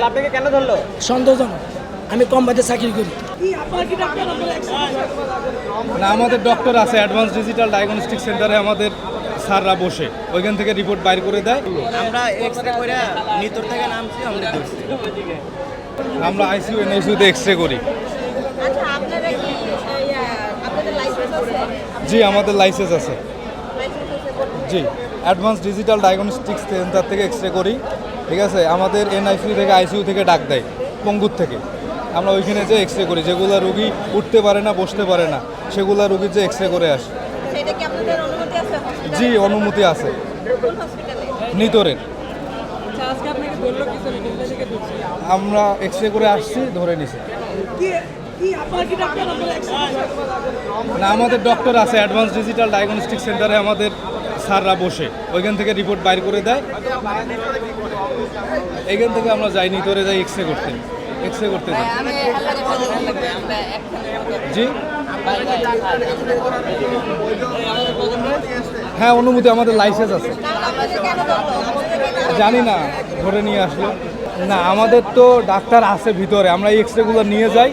আপনাকে কেন ধরলো? সন্দেহজনক। আমি কোম্পানিতে চাকরি করি। না, আমাদের ডক্টর আছে অ্যাডভান্স ডিজিটাল ডায়াগনস্টিক সেন্টারে, আমাদের স্যাররা বসে ওইখান থেকে রিপোর্ট বাইর করে দেয়। আমরা এক্সরে করে নিতর থেকে নামছি, আমরা ধরছি। আমরা আইসিইউ এনআইসিইউতে এক্সরে করি। আচ্ছা, আপনারা কি আপনাদের লাইসেন্স আছে? জি, আমাদের লাইসেন্স আছে। লাইসেন্স আছে বলতে জি, অ্যাডভান্স ডিজিটাল ডায়াগনস্টিক সেন্টার থেকে এক্সরে করি। ঠিক আছে, আমাদের এনআইসিইউ থেকে আইসিইউ থেকে ডাক দেয় পঙ্গুর থেকে। আমরা ওইখানে যে এক্সরে করি, যেগুলো রুগী উঠতে পারে না, বসতে পারে না, সেগুলো রুগীর যে এক্সরে করে আসে। সেটা কি আপনাদের অনুমতি আছে হসপিটালে? জি, অনুমতি আছে। কোন হসপিটালে? নিতরের। আচ্ছা, আজকে আপনাকে বললো কি করে কোম্পানি থেকে ঢুকছি? আমরা এক্সরে করে আসছি, ধরে নিছি। না, আমাদের ডক্টর আছে অ্যাডভান্স ডিজিটাল ডায়াগনস্টিক সেন্টারে, আমাদের স্যাররা বসে ওইখান থেকে রিপোর্ট বাইর করে দেয়। এইখান থেকে আমরা যাই, নিতরে যাই এক্সরে করতে যাই। জি, হ্যাঁ, অনুমতি, আমাদের লাইসেন্স আছে। আপনাদের কেন ধরলো? জানি না, ধরে নিয়ে আসলো। না, আমাদের তো ডাক্তার আছে ভিতরে, আমরা এই এক্সরেগুলো নিয়ে যাই,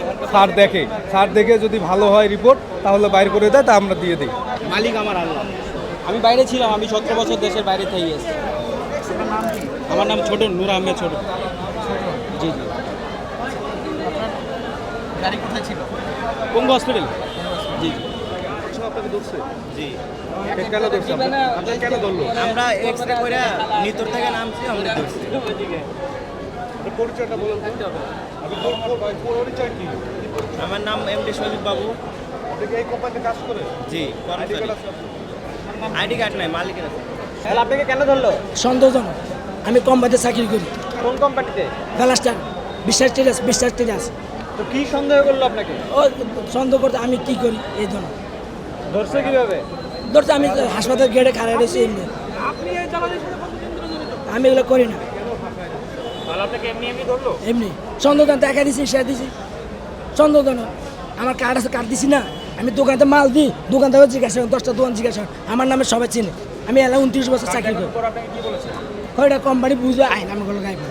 স্যার দেখে যদি ভালো হয় রিপোর্ট, তাহলে বাইর করে দেয়, তা আমরা দিয়ে দিই। মালিক আমার আল্লাহ। আমি বাইরে ছিলাম, আমি 17 বছর দেশের বাইরে থেকে এসেছি। আমার নাম ছোট, নূর আহমেদ ছোট। জি জি। গাড়ি কোথায় ছিল? পঙ্গু হসপিটাল। জি জি। জি, কেন ধরছে আপনাকে? কেন ধরলো? আমরা এক্সরে করে নিতর থেকে নামছি, আমরা ধরছি। পরিচয়টা বলুন তো। পরিচয় কি? আমার নাম এমডি শহীদ বাবু। আপনি কি এই কোম্পানিতে কাজ করে? জি, আইডি কার্ড নাই, মালিকের আছে। তাহলে আপনাকে কেন ধরলো? সন্দেহজনক। আমি কোম্পানিতে চাকরি করি। কোন কোম্পানিতে? ফেলাস্টার বিশ্বাস টেরাস। তো কি সন্দেহ করলো আপনাকে? ও সন্দেহ করতে আমি কি করি এই জন্য ধরছে কিভাবে? ধরতে আমি হাসপাতাল গেটে খাড়াই রয়েছি এমনি। আমি এগুলো করি না। তাহলে আপনাকে এমনি এমনি ধরলো? এমনি সন্দেহজনক দেখা দিছি, সে দিছি সন্দেহজনক। আমার কার্ড আছে, কার্ড দিছি না। আমি দোকানতে মাল দিই, দোকান থেকে জিজ্ঞাসা করেন, 10টা দোকান জিজ্ঞাসা করেন, আমার নামে সবাই চিনে। আমি এলাকা 29 বছর চাকরি করি। আপনাকে কি বলেছে? ওইটা কোম্পানি বুঝে আইন আমি কোনো গাইব না।